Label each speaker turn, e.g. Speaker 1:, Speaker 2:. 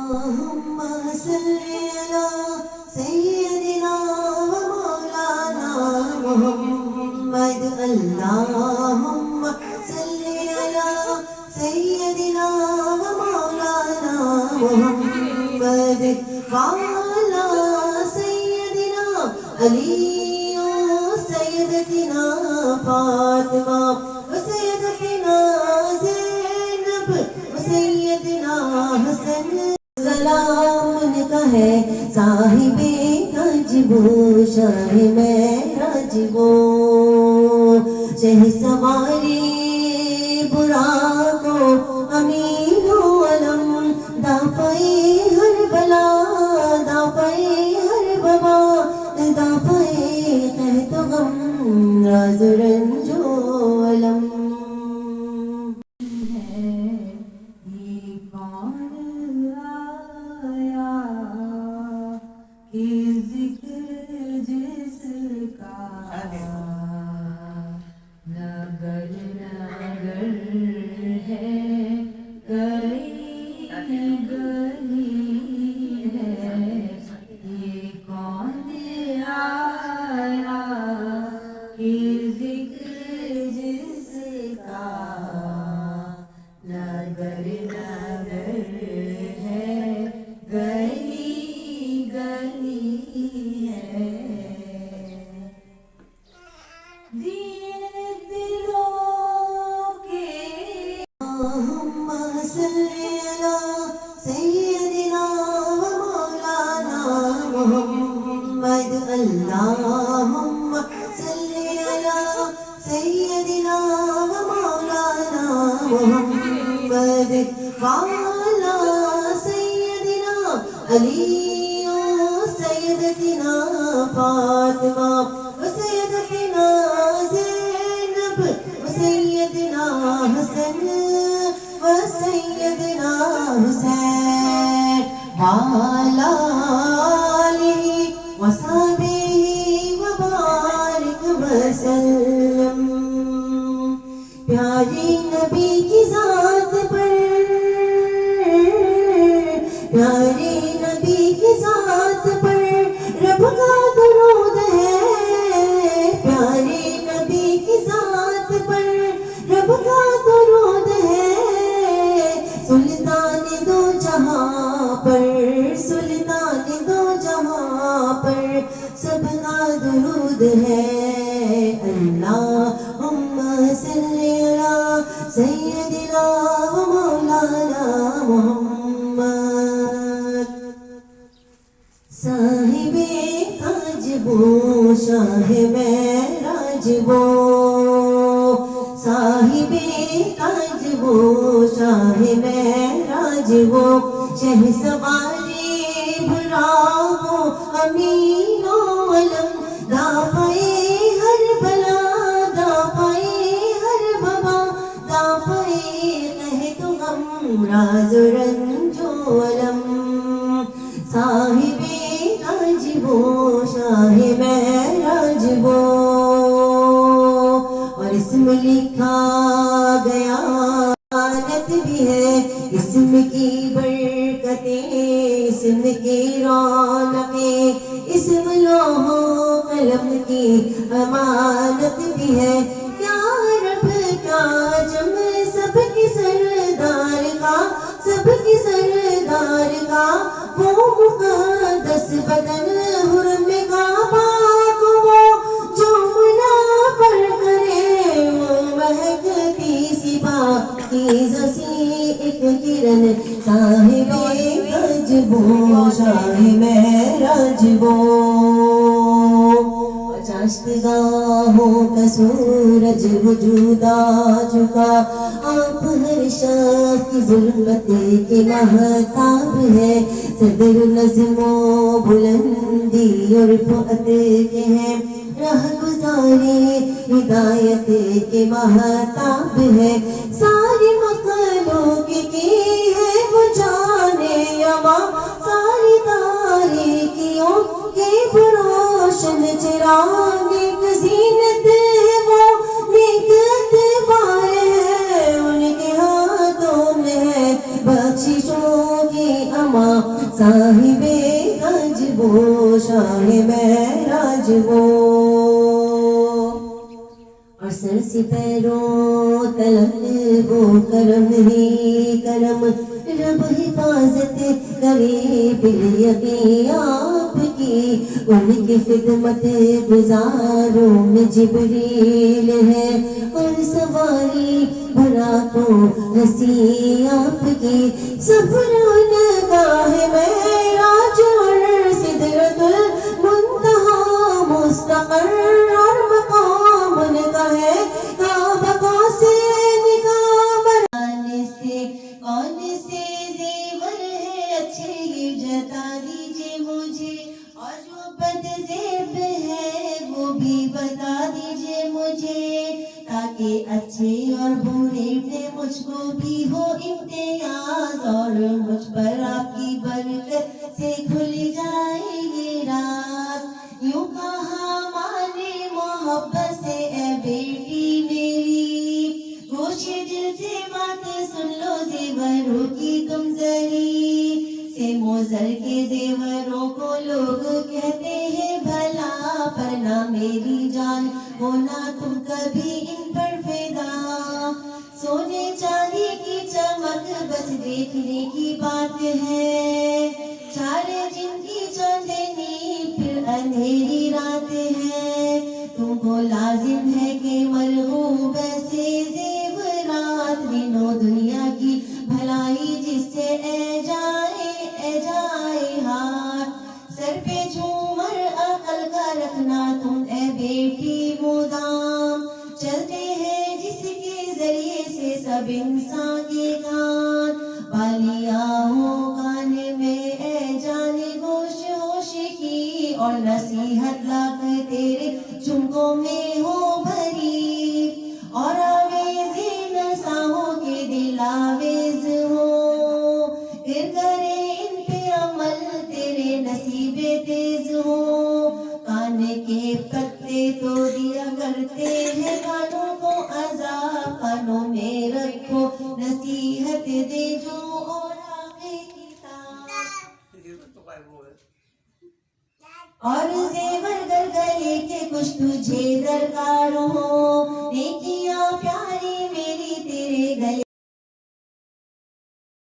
Speaker 1: اللهم صل على سيدنا ومولانا محمد اللهم صل على سيدنا ومولانا محمد وعلى سيدنا علي وسيدتنا فاطمة وسيدتنا زينب وسيدنا حسن سلام کا ہے صاحب تجبو شاہ معراجبو شہ سواری براق و امین و علم دافعی ہر بلا دافعی ہر ببا دافعی قحط و غم راز و رنج و علم اللهم صل على سيدنا ومولانا محمد اللهم صل على سيدنا ومولانا محمد وعلى سيدنا علي وسيدتنا فاطمة وسيدتنا زينب وسيدنا حسن وسيدنا حسين وعلى آله وصحبه وبارك وسلم پیاری نبی کی ذات پر پیاری نبی کی ذات پر رب کا درود ہے پیاری نبی کی ذات پر رب کا درود ہے سلطان دو جہاں پر سلطان دو جہاں پر سب کا درود ہے اللہم صلی علی سیدنا و مولانا محمد صاحب تجبو شاہ معراجبو صاحب تجبو شاہ معراجبو شہ سواری براق و امین و علم دافعی ہر بلا دافعی ہر ببا دافعی قحط و غم راز و رنج و علم صاحب تجبو شاہ معراجبو اور اسم لکھا گیا آنت بھی ہے اسم کی برکتیں اسم کی رونقیں اسم لوح و قلم کی امانت بھی ہے کیا رب کیا جم سب کی سردار کا سب کی سردار کا وہ مقدس بدن حرم کعبہ کو وہ جو منور کرے وہ مہکتی سی پاکیزہ سی ایک کرن صاحب تجبو شاہ معراجبو چاشتگاہوں کا سورج وجود آ چکا آپ ہر شخص کی ظلمت کے مہتاب ہے صدر نظم و بلندی اور فتح کے ہیں راہ گزاری ہدایت کے مہتاب ہے ساری مخلوق کی ہے وہ جانے یما ساری تاریکیوں کے روشن چراغ ایک زینت ہے وہ نیک اتبار ہے ان کے ہاتھوں میں ہے بخششوں کی ماں صاحب گنج وہ شاہ معراج وہ اور سر سے پیروں تلک وہ کرم ہی کرم رب حفاظت کرے بالیقین آپ کی ان کی خدمت گزاروں میں جبریل ہے اور سواری براتوں ہنسی آپ کی سفر نگاہ معراج اور سدرۃ المنتہا مستقر اور مقام ان کا ہے کعبہ سے نگاہ بنانے سے کون سے زیور ہے اچھے یہ جتا دیجئے مجھے اور جو بد زیب ہے وہ بھی بتا دیجئے مجھے تاکہ اچھے اور برے میں مجھ کو بھی ہو امتیاز اور مجھ پر آپ کی برکت سے کھل جائے یہ راز یوں کہا مانے محبت سے اے بیٹی میری گوشے دل سے بات سن لو زیوروں کی تم زری سے موزر کے زیوروں کو لوگ کہتے ہیں بھلا پر نہ میری جان ہونا تم کبھی ان پر فدا سونے چاندی کی چمک بس دیکھنے کی بات ہے چارے جن کی چاندنی پھر اندھیری رات ہے تم کو لازم ہے کہ مرغوب ایسے زیورات دینوں دنیا کی بھلائی جس سے اے جائے ہاتھ سر پہ جھومر عقل کا رکھنا تم اے بیٹی مدام چلتے ہیں جس کے ذریعے سے سب انسان کے کان بالیا ہو گانے میں اے جانے گوش ہوش کی اور نصیحت لاکھ تیرے جھمکوں میں ہو بھری اور آویز نساہوں کے دل آویز ہو پھر کرے ان پہ عمل تیرے نصیب تیز ہو کان کے پتے تو دیا کرتے ہیں کانوں کو عذاب کانوں میں رکھو نصیحت دے جو اور آگے کتاب اور زیور گر گلے کے کچھ تجھے درکار ہو نیکیاں پیاری